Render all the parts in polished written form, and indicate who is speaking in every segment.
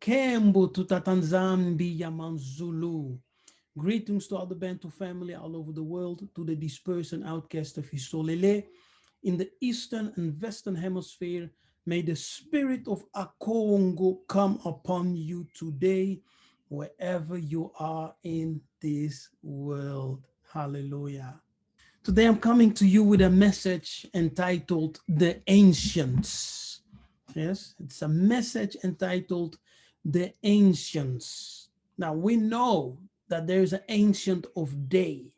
Speaker 1: Kembo tutatanzambi yamanzulu. Greetings to all the Bantu family all over the world, to the dispersed and outcast of Isolele in the eastern and western hemisphere. May the spirit of Akongo come upon you today, wherever you are in this world. Hallelujah. Today I'm coming to you with a message entitled The Ancients. Yes, it's a message entitled The Ancients. Now we know that there is an ancient of day,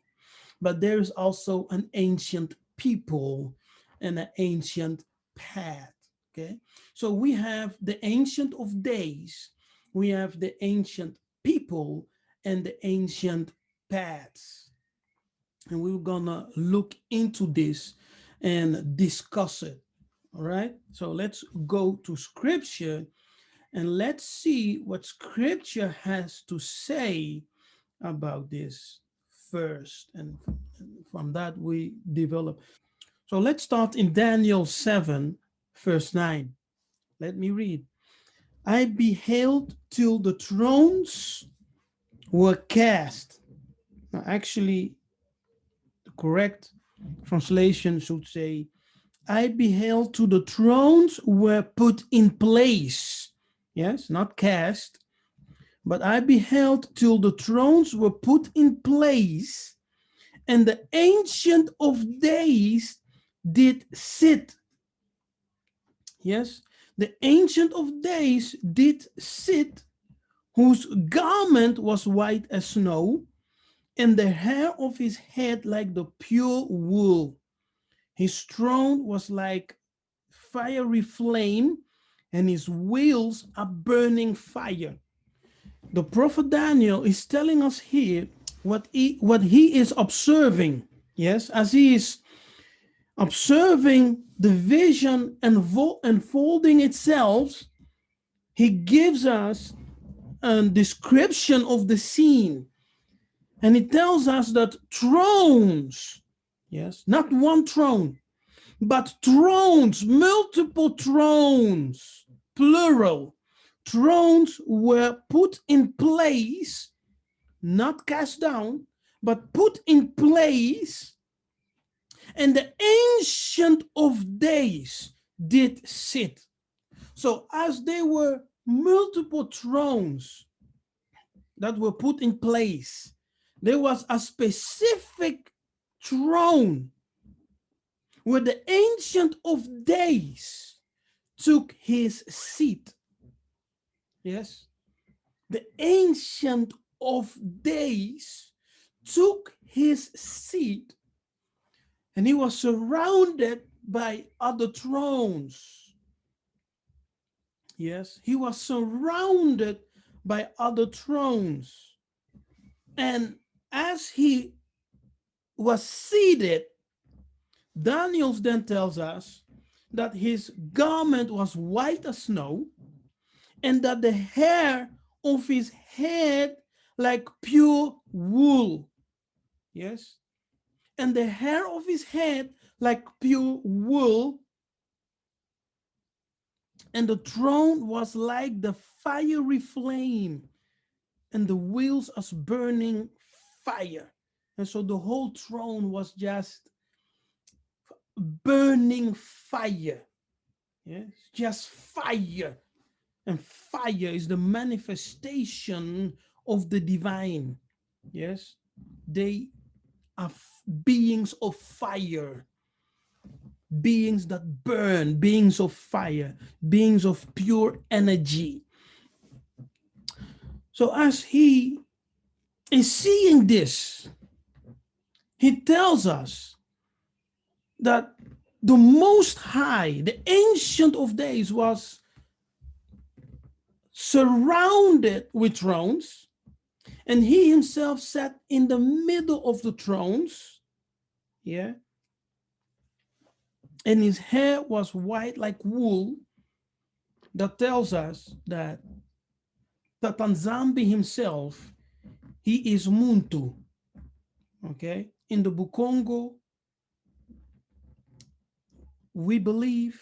Speaker 1: but there is also an ancient people and an ancient path. Okay, so we have the ancient of days, we have the ancient people, and the ancient paths. And we're gonna look into this and discuss it. All right, so let's go to scripture and let's see what scripture has to say about this first. And from that, we develop. So let's start in Daniel 7, verse 9. Let me read. I beheld till the thrones were cast. Now, actually, the correct translation should say, I beheld till the thrones were put in place. Yes, not cast, but I beheld till the thrones were put in place, and the ancient of days did sit. Yes, the ancient of days did sit, whose garment was white as snow, and the hair of his head like the pure wool. His throne was like fiery flame, and his wheels are burning fire. The prophet Daniel is telling us here what he is observing. Yes, as he is observing the vision unfolding itself, he gives us a description of the scene. And he tells us that thrones, yes, not one throne, but thrones, multiple thrones, plural, thrones were put in place, not cast down, but put in place, and the ancient of days did sit. So as there were multiple thrones that were put in place, there was a specific throne where the ancient of days took his seat. Yes, the ancient of days took his seat, and he was surrounded by other thrones. Yes, he was surrounded by other thrones. And as he was seated, Daniel then tells us that his garment was white as snow, and that the hair of his head like pure wool. Yes, and the hair of his head like pure wool, and the throne was like the fiery flame, and the wheels as burning fire. And so the whole throne was just burning fire. Yes, just fire. And fire is the manifestation of the divine. Yes, they are beings of fire, beings that burn, beings of fire, beings of pure energy. So as he is seeing this, he tells us that the Most High, the Ancient of Days, was surrounded with thrones, and he himself sat in the middle of the thrones. Yeah. And his hair was white like wool. That tells us that Tatanzambi himself, he is Muntu. Okay. In the Bukongo, we believe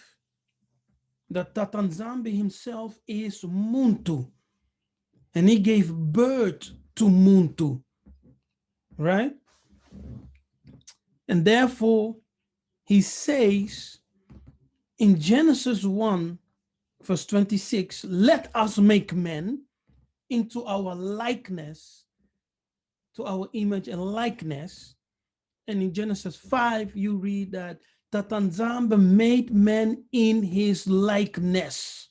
Speaker 1: that Tatanzambi himself is Muntu. and he gave birth to Muntu, right? And therefore, he says in Genesis 1, verse 26, let us make man into our likeness, to our image and likeness. And in Genesis 5, you read that Tatanzamba made man in his likeness.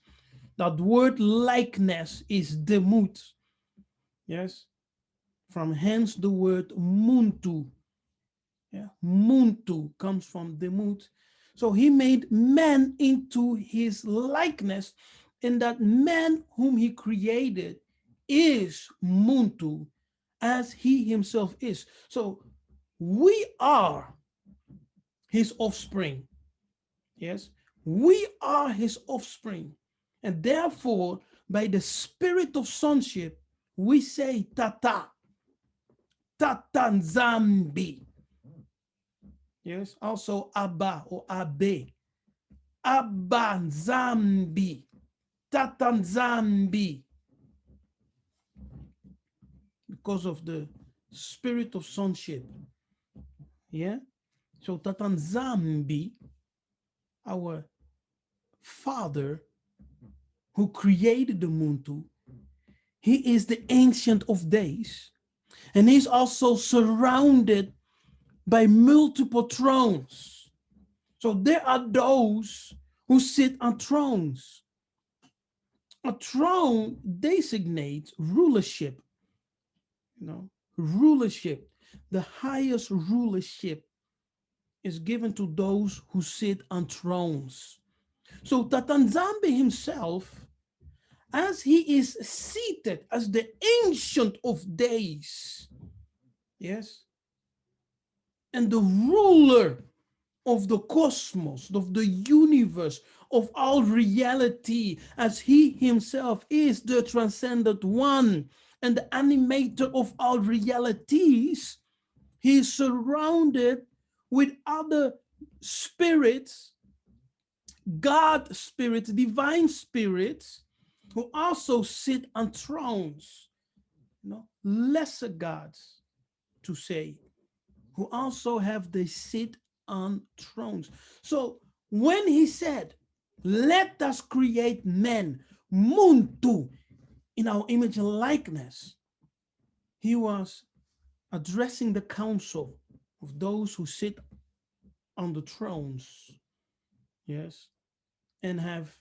Speaker 1: That word likeness is demut. Yes. From hence the word muntu. Yeah. Muntu comes from demut. So he made man into his likeness, and that man whom he created is muntu, as he himself is. So we are his offspring. Yes, we are his offspring. And therefore, by the spirit of sonship, we say Tata, Tata Nzambi. Yes, also Abba or Abe, Abba Nzambi, Tata Nzambi. Because of the spirit of sonship. Yeah, so Tata Nzambi, our Father who created the Muntu, he is the Ancient of Days, and he's also surrounded by multiple thrones. So there are those who sit on thrones. A throne designates rulership, rulership. The highest rulership is given to those who sit on thrones. So Tatanzambe himself, as he is seated as the Ancient of Days, yes, and the ruler of the cosmos, of the universe, of all reality, as he himself is the transcendent one and the animator of all realities, he is surrounded with other spirits, God spirits, divine spirits, who also sit on thrones, lesser gods, to say, who also have the sit on thrones. So when he said, let us create men, muntu, in our image and likeness, he was addressing the council of those who sit on the thrones, yes, and have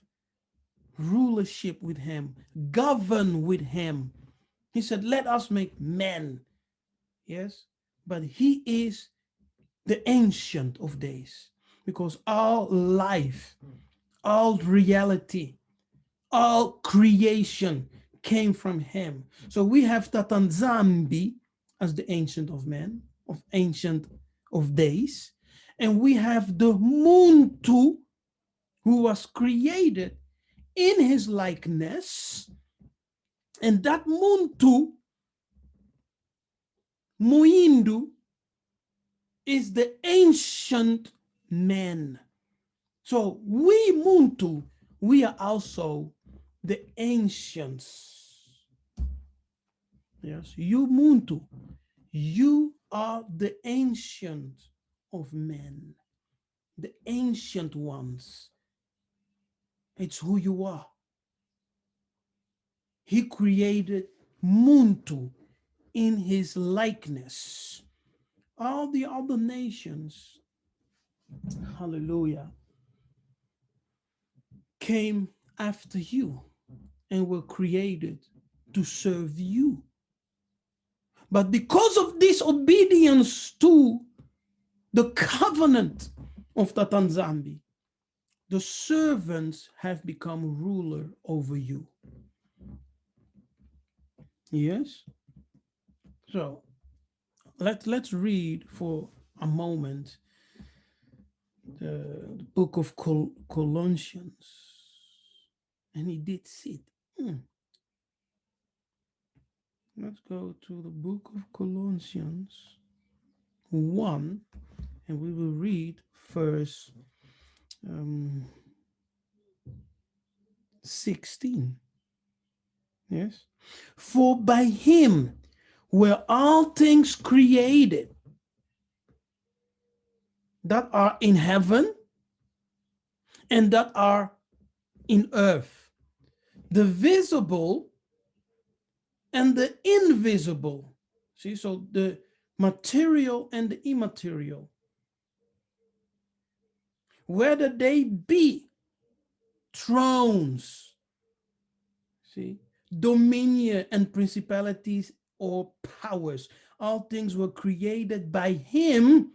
Speaker 1: rulership with him, govern with him. He said, let us make men, yes, but he is the Ancient of Days, because all life, all reality, all creation came from him. So we have Tatanzambi as the Ancient of Men, of Ancient of Days, and we have the Muntu, who was created in his likeness, and that Muntu, Muindu, is the ancient man. So we Muntu, we are also the ancients. Yes, you Muntu, you are the ancient of men, the ancient ones. It's who you are. He created Muntu in his likeness. All the other nations, hallelujah, came after you and were created to serve you. But because of disobedience to the covenant of Tatanzambi, the servants have become ruler over you. Yes? So let's read for a moment the book of Colossians. And he did sit. Let's go to the book of Colossians 1, and we will read verse 16. Yes. For by him were all things created that are in heaven and that are in earth, the visible and the invisible. See, so the material and the immaterial, whether they be thrones, see, dominion and principalities or powers, all things were created by him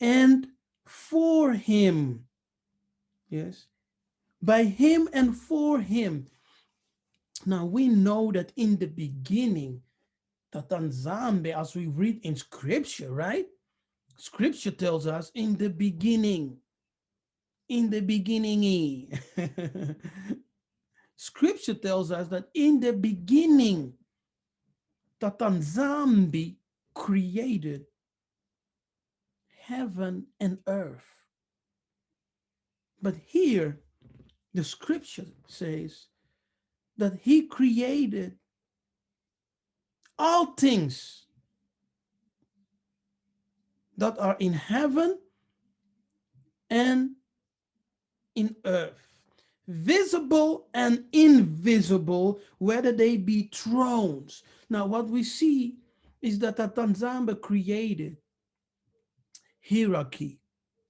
Speaker 1: and for him. Yes, by him and for him. Now we know that in the beginning, Tatanzambe, as we read in scripture, right? Scripture tells us in the beginning. Scripture tells us that in the beginning, Tatanzambi created heaven and earth. But here, the scripture says that he created all things that are in heaven and in earth, visible and invisible, whether they be thrones. Now, what we see is that Tatanzamba created hierarchy.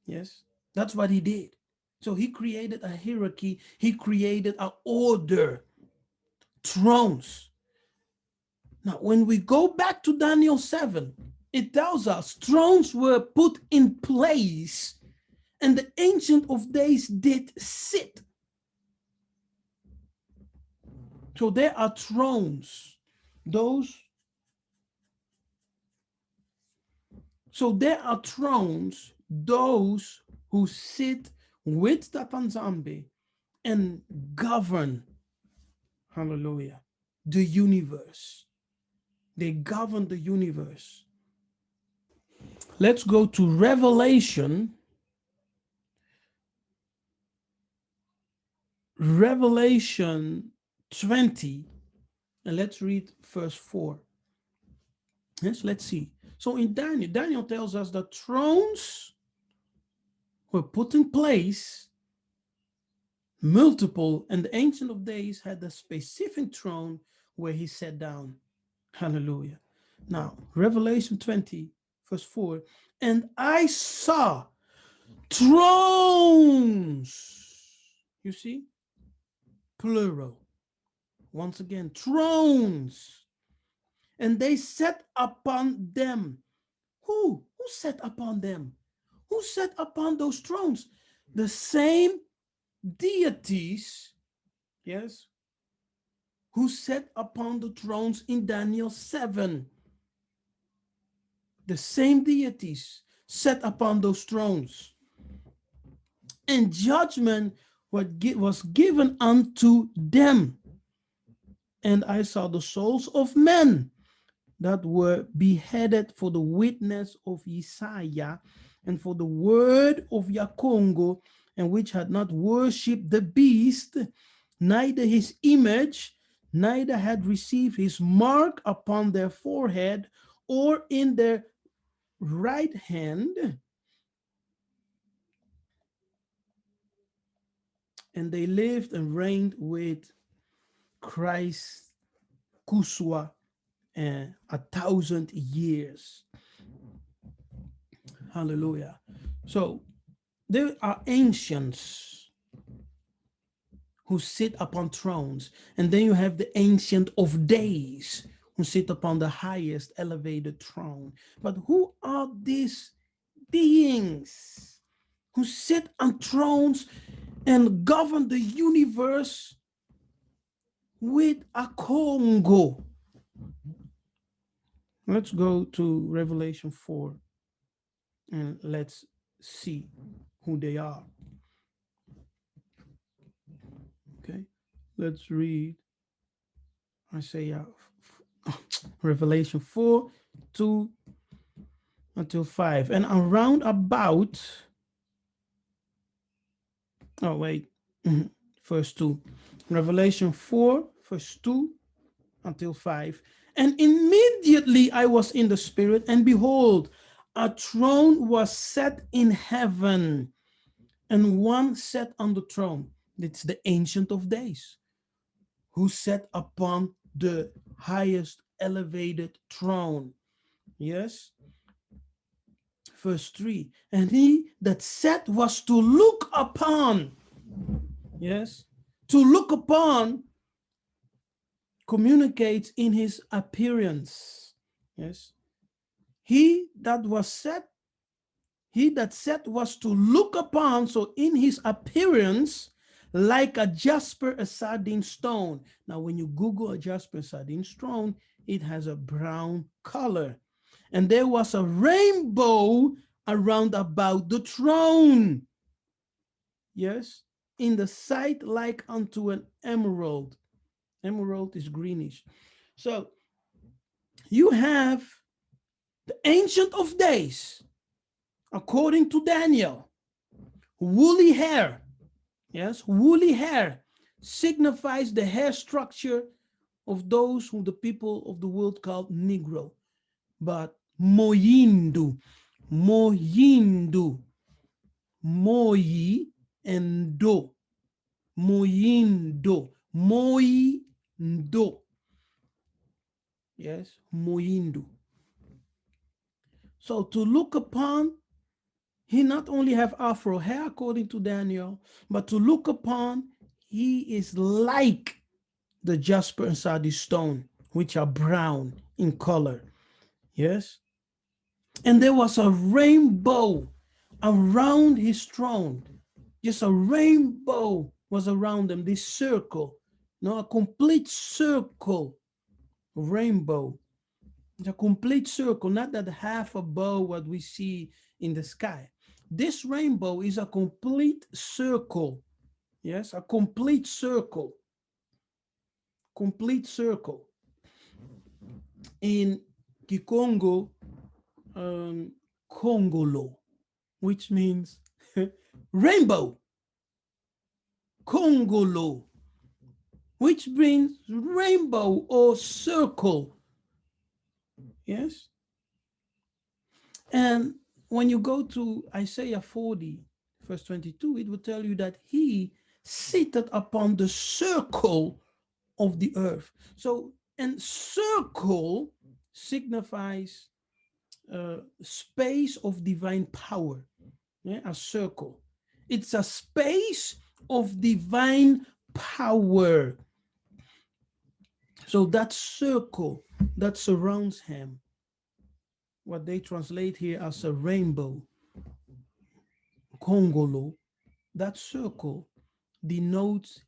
Speaker 1: Yes, that's what he did. So he created a hierarchy, he created an order, thrones. Now, when we go back to Daniel 7, it tells us thrones were put in place and the Ancient of Days did sit. So there are thrones, those. So there are thrones, those who sit with Tatanzambe and govern, hallelujah, the universe. They govern the universe. Let's go to Revelation. Revelation 20, and let's read verse 4. Yes, let's see. So in Daniel tells us that thrones were put in place, multiple, and the Ancient of Days had a specific throne where he sat down. Hallelujah. Now, Revelation 20, verse 4, and I saw thrones. You see? Plural. Once again, thrones. And they sat upon them. Who? Who sat upon them? Who sat upon those thrones? The same deities, yes, who sat upon the thrones in Daniel 7. The same deities sat upon those thrones. And judgment was given unto them. And I saw the souls of men that were beheaded for the witness of Isaiah and for the word of Yakongo, and which had not worshipped the beast, neither his image, neither had received his mark upon their forehead or in their right hand. And they lived and reigned with Christ, Kuswa, 1,000 years. Hallelujah. So there are ancients who sit upon thrones, and then you have the Ancient of Days who sit upon the highest elevated throne. But who are these beings who sit on thrones and govern the universe with a Congo? Let's go to Revelation 4 and let's see who they are. Okay, let's read Isaiah, Revelation 4, 2 until 5. And around about, oh wait, verse 2. Revelation 4, verse 2 until 5. And immediately I was in the spirit, and behold, a throne was set in heaven, and one sat on the throne. It's the Ancient of Days, who sat upon the highest elevated throne. Yes. Verse 3. And he that sat was to look upon. Yes. To look upon communicates in his appearance. Yes. He that sat was to look upon, so in his appearance, like a jasper, a sardine stone. Now, when you Google a jasper, sardine stone, it has a brown color. And there was a rainbow around about the throne. Yes, in the sight like unto an emerald. Emerald is greenish. So you have the Ancient of Days, according to Daniel, woolly hair. Yes, woolly hair signifies the hair structure of those who the people of the world called Negro. But moyindu, moyindu, moyi and do, moyindo, moyindo. Yes, moyindu. So to look upon, he not only have afro hair according to Daniel, but to look upon, he is like the jasper and sardine stone, which are brown in color. Yes. And there was a rainbow around his throne. Just a rainbow was around them, this circle. No, a complete circle, rainbow. It's a complete circle, not that half a bow what we see in the sky. This rainbow is a complete circle. Yes, a complete circle. Complete circle. In Kikongo, Congolo, which means rainbow. Congolo, which means rainbow or circle. Yes. And when you go to Isaiah 40, verse 22, it will tell you that he seated upon the circle of the earth. So, and circle signifies space of divine power. Yeah, a circle. It's a space of divine power. So that circle that surrounds him, what they translate here as a rainbow, Congolo, that circle denotes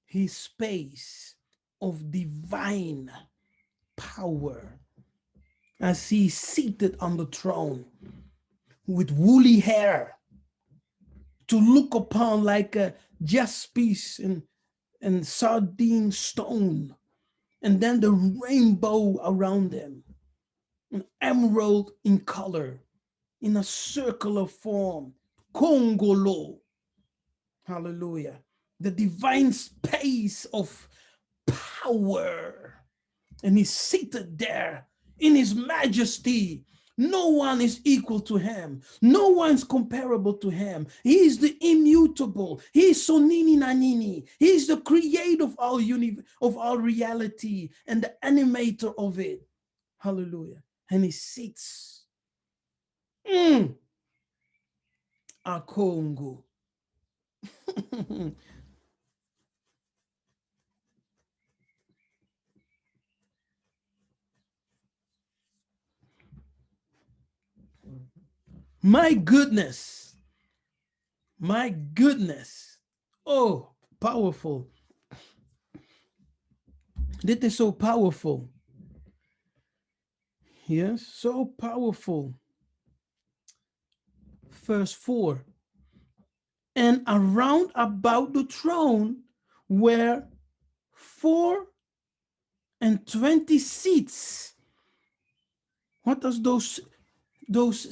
Speaker 1: his space of divine power as he's seated on the throne with woolly hair, to look upon like a jaspis and sardine stone, and then the rainbow around them, an emerald in color, in a circular form, Congolo. Hallelujah. The divine space of power. And he's seated there in his majesty. No one is equal to him. No one's comparable to him. He is the immutable. He is Sonini Nanini. He is the creator of all reality and the animator of it. Hallelujah. And he sits. A Congo. My goodness. My goodness. Oh, powerful. This is so powerful. Yes, so powerful. Verse 4. And around about the throne were 24 seats. What does those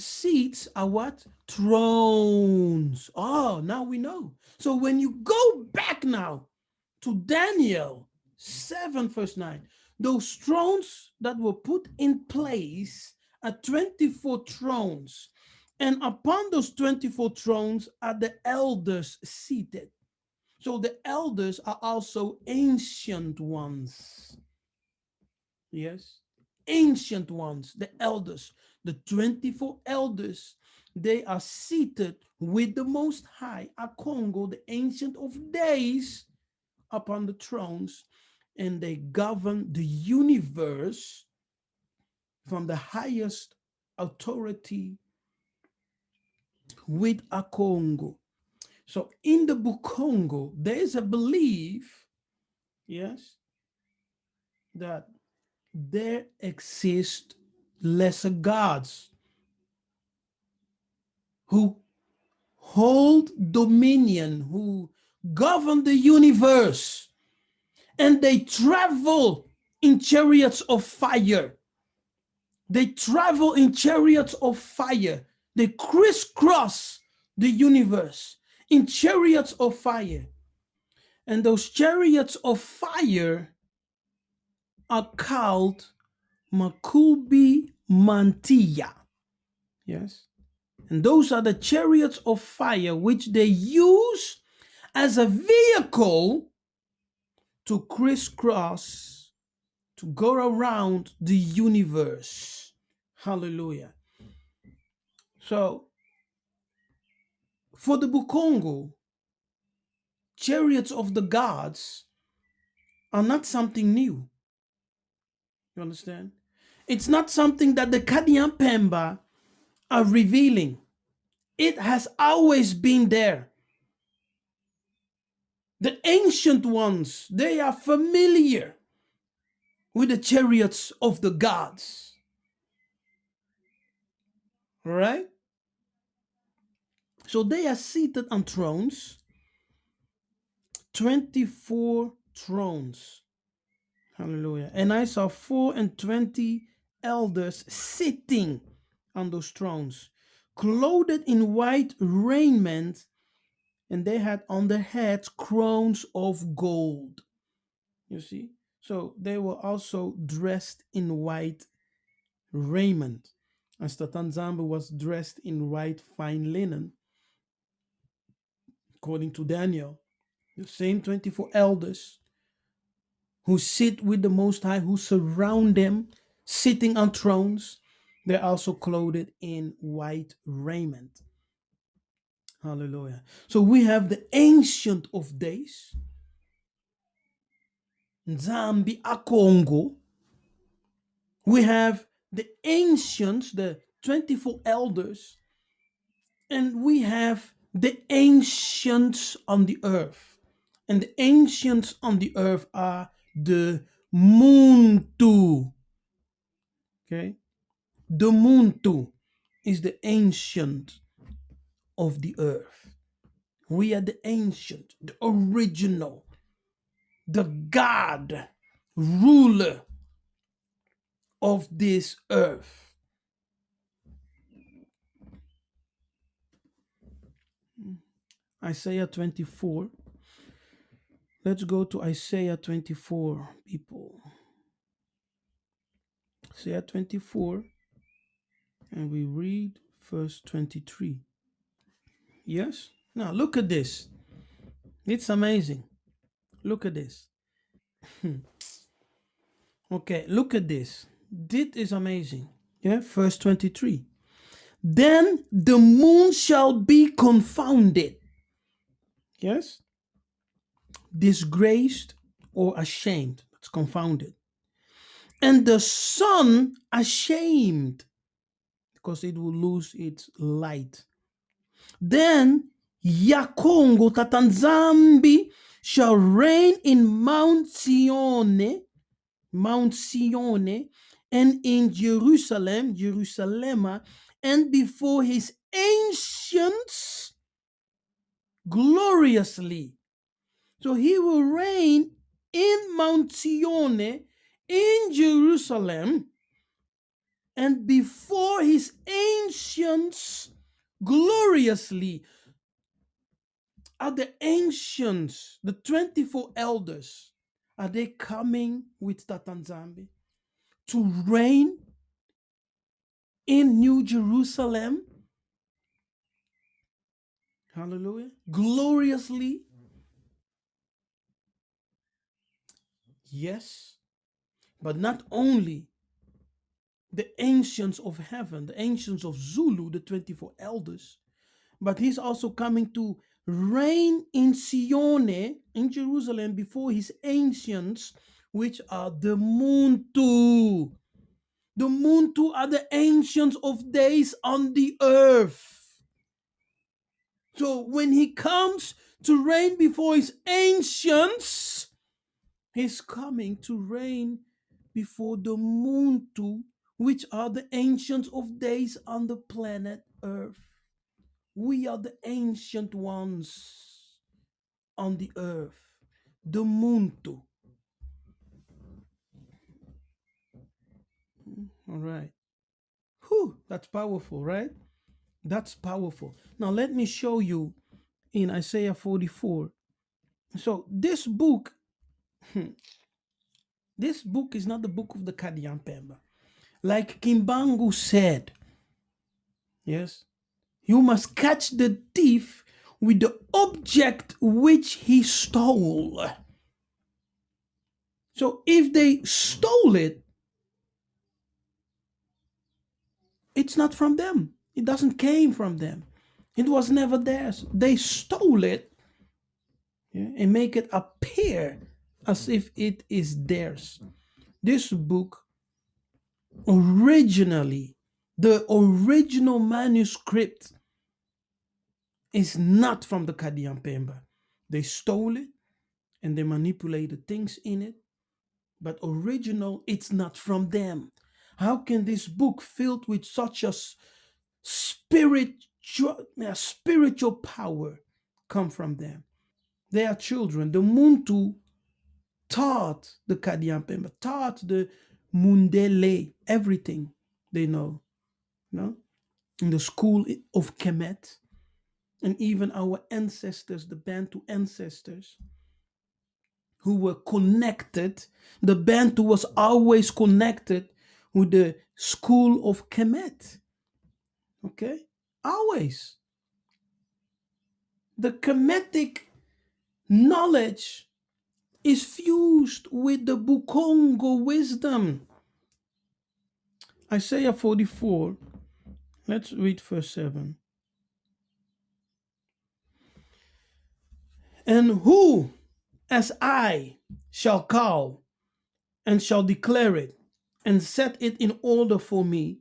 Speaker 1: seats are? What? Thrones. Oh, now we know. So when you go back now to Daniel 7 verse 9. Those thrones that were put in place are 24 thrones. And upon those 24 thrones are the elders seated. So the elders are also ancient ones. Yes. Ancient ones, the elders, the 24 elders, they are seated with the Most High, Akongo, the Ancient of Days, upon the thrones, and they govern the universe from the highest authority with Akongo. So in the Bukongo, there is a belief, yes, that there exist lesser gods who hold dominion, who govern the universe, and they travel in chariots of fire. They travel in chariots of fire. They crisscross the universe in chariots of fire. And those chariots of fire are called Makubi Mantia. Yes. And those are the chariots of fire which they use as a vehicle to crisscross, to go around the universe. Hallelujah. So, for the Bukongo, chariots of the gods are not something new. You understand? It's not something that the Kadian Pemba are revealing. It has always been there. The ancient ones, they are familiar with the chariots of the gods. All right? So they are seated on thrones, 24 thrones. Hallelujah. And I saw 24 elders sitting on those thrones, clothed in white raiment, and they had on their heads crowns of gold. You see? So they were also dressed in white raiment. As Tatanzambe was dressed in white fine linen, according to Daniel. The same 24 elders who sit with the Most High, who surround them, sitting on thrones, they're also clothed in white raiment. Hallelujah. So we have the Ancient of Days, Nzambi Akongo. We have the ancients, the 24 elders, and we have the ancients on the earth. And the ancients on the earth are the Muntu. Okay? The Muntu is the ancient of the earth. We are the ancient, the original, the God, ruler of this earth. Isaiah 24. Let's go to Isaiah 24, people. Isaiah 24, and we read verse 23. Yes? Now look at this. It's amazing. Look at this. Okay, look at this. This is amazing. Yeah, verse 23. Then the moon shall be confounded. Yes? Disgraced or ashamed. It's confounded. And the sun ashamed, because it will lose its light. Then Yakongo Tatanzambi shall reign in Mount Sione, and in Jerusalem, and before his ancients gloriously. So he will reign in Mount Sione, in Jerusalem, and before his ancients gloriously. Are the ancients, the 24 elders, Are they coming with Tatanzambi to reign in New Jerusalem? Hallelujah. Gloriously. Yes. But not only the ancients of heaven, the ancients of Zulu, the 24 elders, but he's also coming to reign in Sione, in Jerusalem, before his ancients, which are the Muntu. The Muntu are the ancients of days on the earth. So when he comes to reign before his ancients, he's coming to reign before the Muntu, which are the ancients of days on the planet earth. We are the ancient ones on the earth, the Muntu. All right. Whew, that's powerful, right? That's powerful. Now let me show you in Isaiah 44. So this book, this book is not the book of the Kadiampemba. Like Kimbangu said, yes, you must catch the thief with the object which he stole. So if they stole it, it's not from them. It doesn't came from them. It was never theirs. They stole it, yeah, and make it appear as if it is theirs. This book originally, the original manuscript is not from the Kadiampemba. They stole it and they manipulated things in it, but original, it's not from them. How can this book filled with such a spiritual power come from them? They are children. The Muntu taught the Kadiampemba, taught the Mundele everything they know. No? In the school of Kemet, and even our ancestors, the Bantu ancestors, who were connected, the Bantu was always connected with the school of Kemet. Okay? Always. The Kemetic knowledge is fused with the Bukongo wisdom. Isaiah 44, let's read verse 7. And who as I shall call and shall declare it and set it in order for me,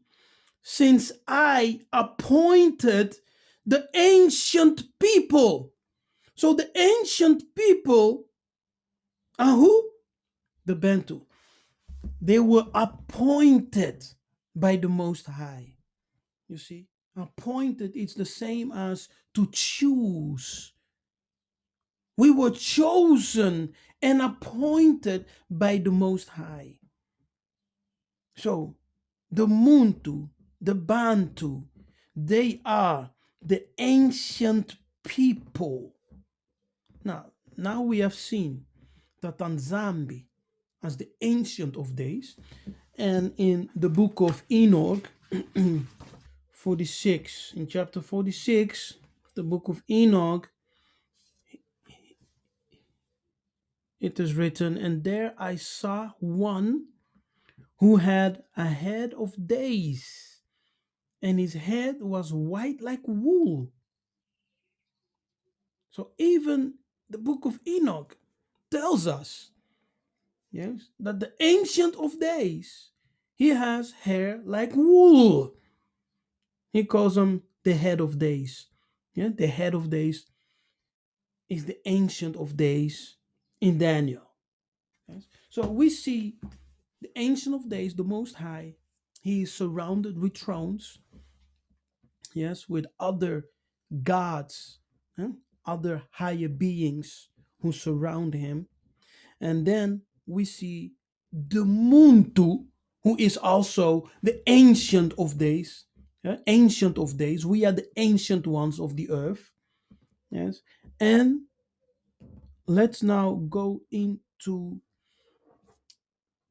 Speaker 1: since I appointed the ancient people. So the ancient people are who? The Bantu. They were appointed by the Most High. You see, appointed, it's the same as to choose. We were chosen and appointed by the Most High. So the Muntu, the Bantu, they are the ancient people. Now we have seen that Tanzambi as the ancient of days, and in the book of Enoch 46, in chapter 46, the book of Enoch, it is written, and there I saw one who had a head of days, and his head was white like wool. So even the book of Enoch tells us, yes, that the ancient of days, he has hair like wool. He calls him the head of days. Yeah, the head of days is the ancient of days in Daniel. Yes? So we see the ancient of days, the most high, he is surrounded with thrones, yes, with other gods, other higher beings who surround him. And then we see the Muntu, who is also the ancient of days. Ancient of days. We are the ancient ones of the earth. Yes. And let's now go into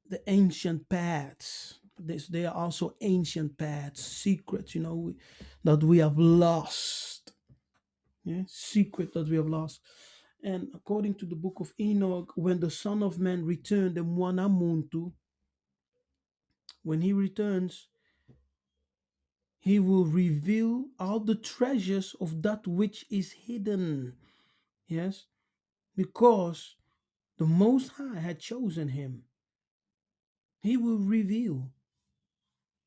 Speaker 1: the ancient paths. They are also ancient paths, secrets, that we have lost. Yeah, secret that we have lost. And according to the book of Enoch, when the Son of Man returned, the Mwana Muntu, when he returns, he will reveal all the treasures of that which is hidden. Yes, because the Most High had chosen him. He will reveal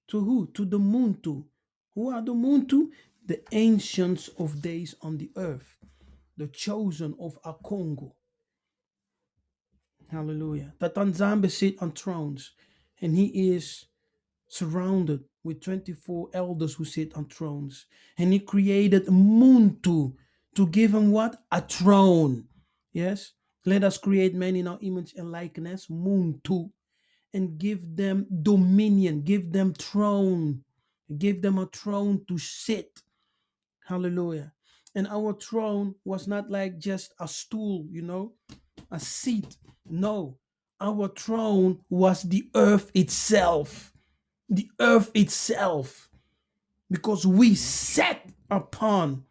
Speaker 1: to who? To the Muntu. Who are the Muntu? The ancients of days on the earth, the chosen of Akongo. Hallelujah. Tatanzambe sit on thrones, and he is surrounded with 24 elders who sit on thrones. And he created Muntu to give him what? A throne. Yes. Let us create man in our image and likeness, Muntu, and give them dominion, give them throne, give them a throne to sit. Hallelujah. And our throne was not like just a stool, a seat. No, our throne was the earth itself. The earth itself. Because we sat upon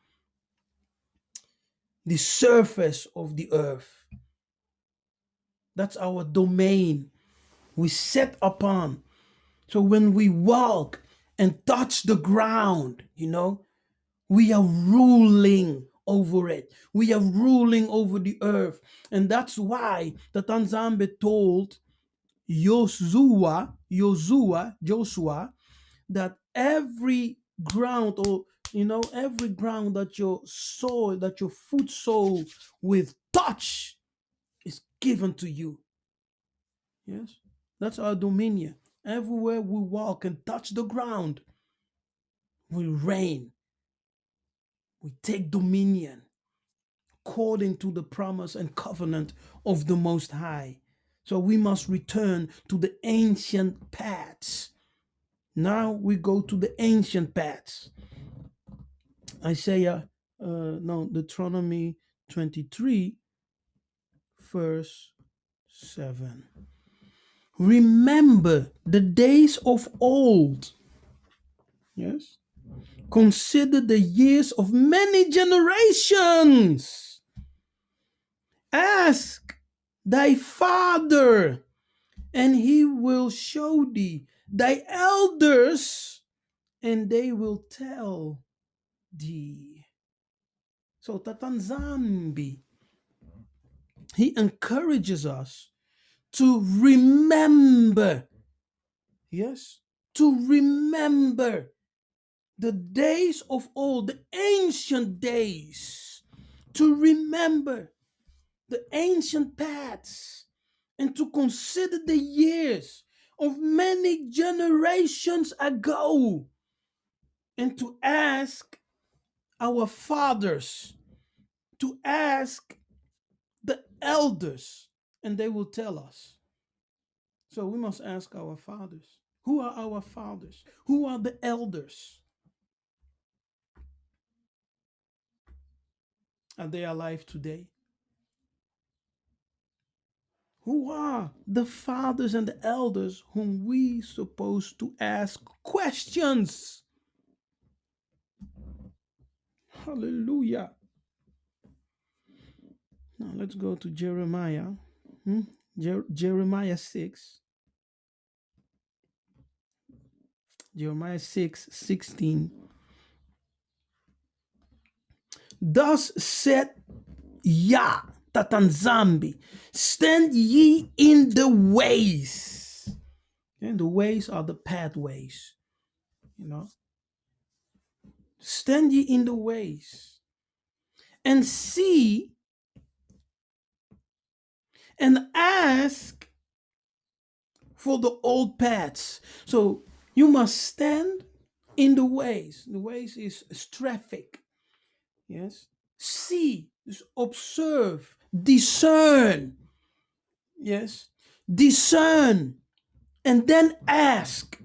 Speaker 1: the surface of the earth. That's our domain. We sat upon. So when we walk and touch the ground, we are ruling over it. We are ruling over the earth. And that's why the Tanzambe told Joshua, that every ground, or every ground that your soil, that your foot sole with touch is given to you. Yes, that's our dominion. Everywhere we walk and touch the ground, we reign. We take dominion according to the promise and covenant of the Most High. So we must return to the ancient paths. Now we go to the ancient paths. Deuteronomy 23, verse 7. Remember the days of old. Yes. Consider the years of many generations. Ask thy father, and he will show thee, thy elders, and they will tell thee. So Tatanzambi, he encourages us to remember. Yes, to remember the days of old, the ancient days, to remember the ancient paths, and to consider the years of many generations ago, and to ask our fathers, to ask the elders, and they will tell us. So we must ask our fathers. Who are our fathers? Who are the elders? Are they alive today? Who are the fathers and the elders whom we supposed to ask questions? Hallelujah. Now let's go to Jeremiah. Jeremiah 6. Jeremiah 6:16. Thus said Yah, Tatanzambi, stand ye in the ways. And the ways are the pathways. Stand ye in the ways and see and ask for the old paths. So you must stand in the ways. The ways is traffic. Yes. See, observe, discern. Yes. Discern. And then ask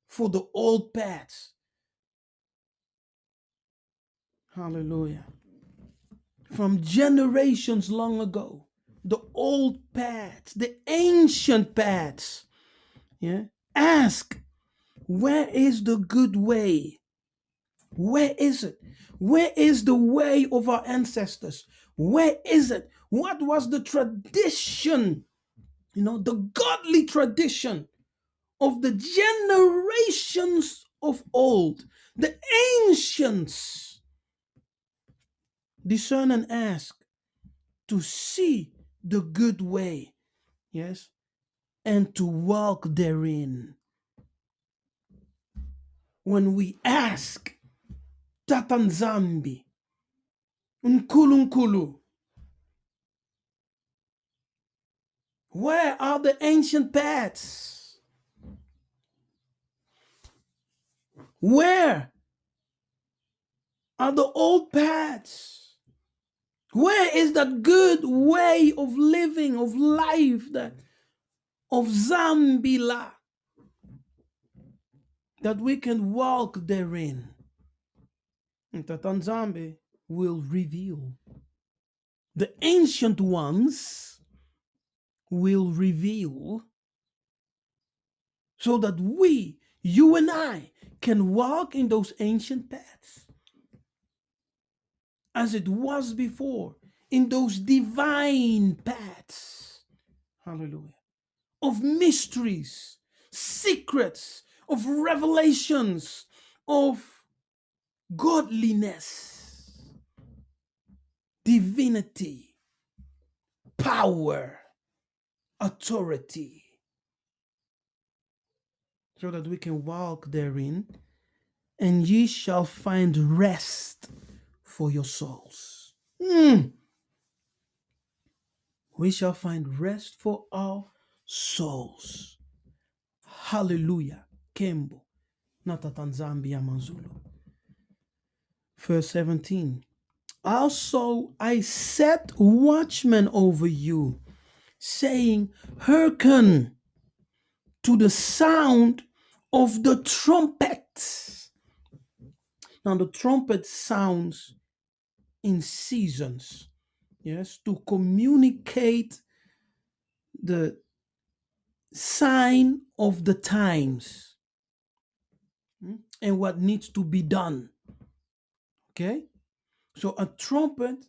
Speaker 1: for the old paths. Hallelujah. From generations long ago. the old paths, the ancient paths. Yeah. Ask, where is the good way? Where is it? Where is the way of our ancestors? Where is it? What was the tradition? The godly tradition of the generations of old, the ancients. Discern and ask to see the good way, yes, and to walk therein. When we ask, Tatanzambi, Nkulunkulu, where are the ancient paths? Where are the old paths? Where is that good way of living, of life, that of Zambila, that we can walk therein? And Tatanzambi will reveal. The ancient ones will reveal, so that we, you and I, can walk in those ancient paths as it was before, in those divine paths. Hallelujah. Of mysteries, secrets, of revelations, of godliness, divinity, power, authority, so that we can walk therein, and ye shall find rest for your souls. We shall find rest for our souls. Hallelujah. Kembo. Natatanzambia Manzulu. Verse 17. Also I set watchmen over you, saying, hearken to the sound of the trumpet. Now the trumpet sounds in seasons, yes, to communicate the sign of the times, and what needs to be done. Okay? So a trumpet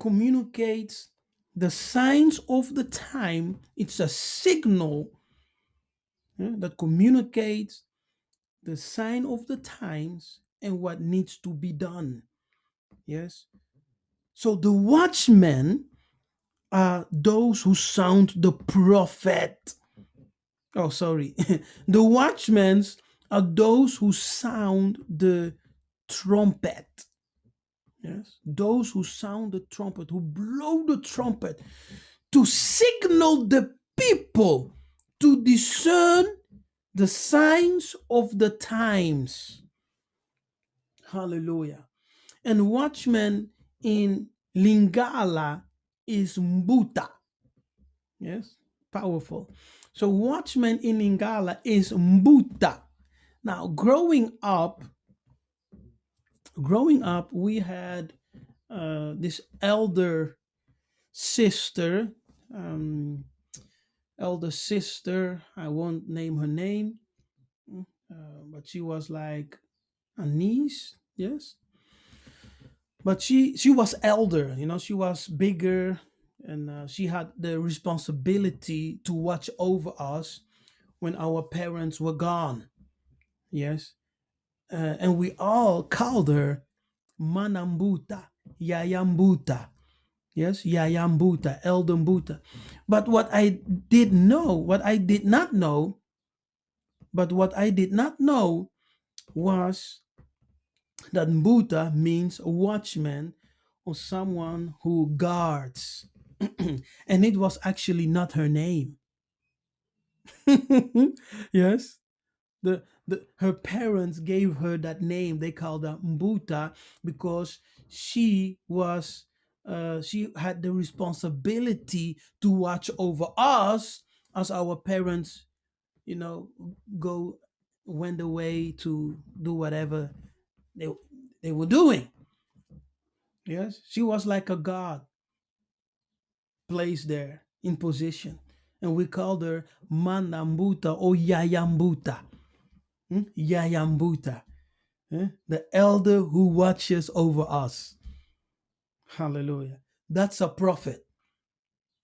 Speaker 1: communicates the signs of the time. It's a signal, that communicates the sign of the times and what needs to be done. Yes. So the watchmen are those who sound the prophet. Oh, sorry. The watchmen are those who sound the trumpet. Yes. Those who sound the trumpet, who blow the trumpet to signal the people to discern the signs of the times. Hallelujah. And watchman in Lingala is Mbuta. Yes, powerful. So watchman in Lingala is Mbuta. Now, growing up, we had this elder sister, um, I won't name her name, but she was like a niece, yes. But she was elder, she was bigger, and she had the responsibility to watch over us when our parents were gone, yes. And we all called her Manambuta, Yayambuta. Yes, Yayambuta, Elder Mbuta. But what I did not know, was that Mbuta means a watchman or someone who guards. And it was actually not her name. Yes. Her parents gave her that name. They called her Mbuta because she had the responsibility to watch over us as our parents, go went away to do whatever they they were doing. Yes, she was like a god. placed there in position. And we called her Manambuta or Yayambuta. Yayambuta. The elder who watches over us. Hallelujah. That's a prophet.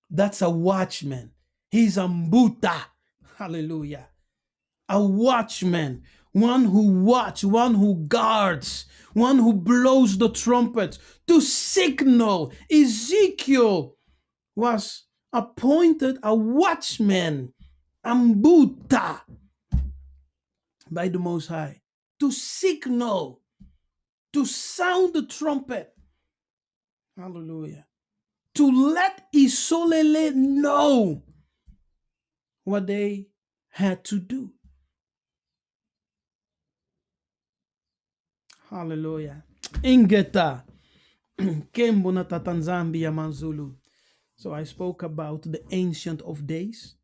Speaker 1: That's a watchman. He's a Mbuta. Hallelujah. A watchman. One who watch, one who guards, one who blows the trumpet to signal. Ezekiel was appointed a watchman, Ambuta, by the Most High, to signal, to sound the trumpet. Hallelujah. To let Isolele know what they had to do. Hallelujah. Ingeta. Kembo na tatanzambi ya manzulu. So I spoke about the Ancient of Days.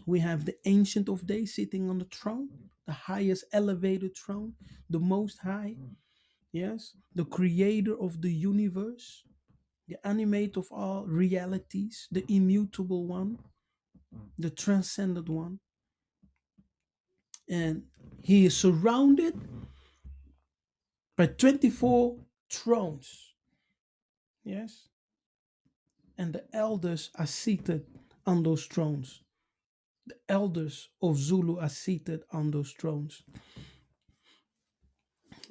Speaker 1: We have the Ancient of Days sitting on the throne, the highest elevated throne, the Most High. Yes, the creator of the universe, the animate of all realities, the immutable one, the transcendent one. And he is surrounded by 24 thrones. Yes. And the elders are seated on those thrones. The elders of Zulu are seated on those thrones.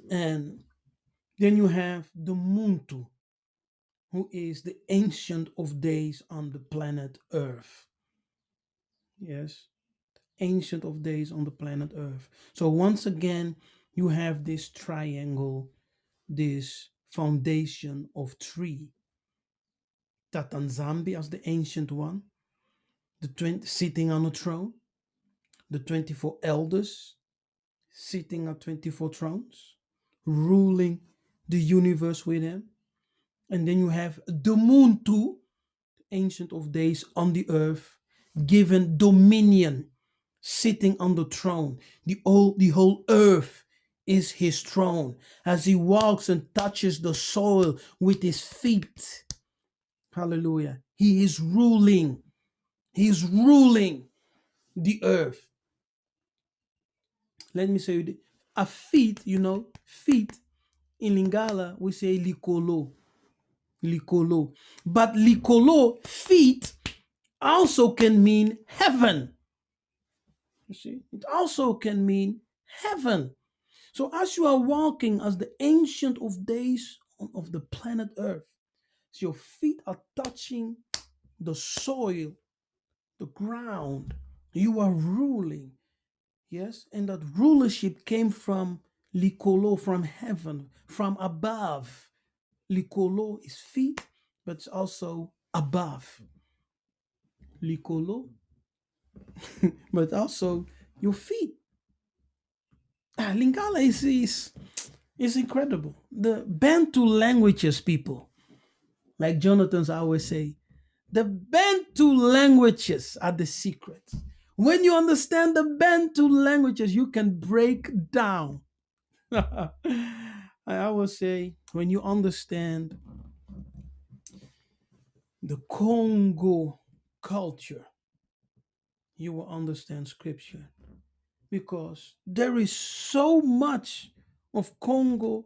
Speaker 1: And then you have the Muntu, who is the Ancient of Days on the planet Earth. Yes, Ancient of Days on the planet Earth. So once again, you have this triangle, this foundation of three. Tatanzambi as the Ancient One, the 20 sitting on a throne, the 24 elders sitting on 24 thrones, ruling the universe with him. And then you have the Muntu, Ancient of Days on the earth, given dominion, sitting on the throne. The whole earth is his throne as he walks and touches the soil with his feet. Hallelujah. He is ruling. He is ruling the earth. Let me say, a feet, feet in Lingala, we say likolo. Likolo. But likolo, feet, also can mean heaven. You see, it also can mean heaven. So as you are walking as the Ancient of Days of the planet Earth, so your feet are touching the soil, the ground. You are ruling. Yes, and that rulership came from Likolo, from heaven, from above. Likolo is feet, but it's also above. Likolo, but also your feet. Lingala is incredible. The Bantu languages, people, like Jonathan's always say, the Bantu languages are the secret. When you understand the Bantu languages, you can break down. I always say, when you understand the Congo culture, you will understand scripture. Because there is so much of Congo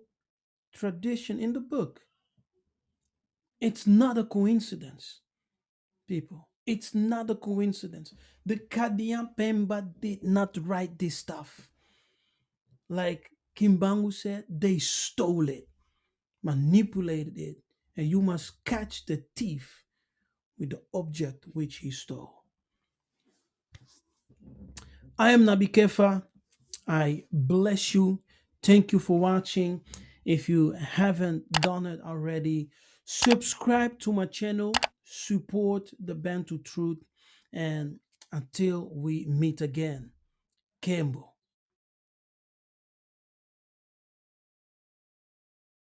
Speaker 1: tradition in the book. It's not a coincidence, people. It's not a coincidence. The Kadian Pemba did not write this stuff. Like Kimbangu said, they stole it, manipulated it, and you must catch the thief with the object which he stole. I am Nabi Kefa. I bless you. Thank you for watching. If you haven't done it already, subscribe to my channel, support the Bantu Truth, and until we meet again, Kembo.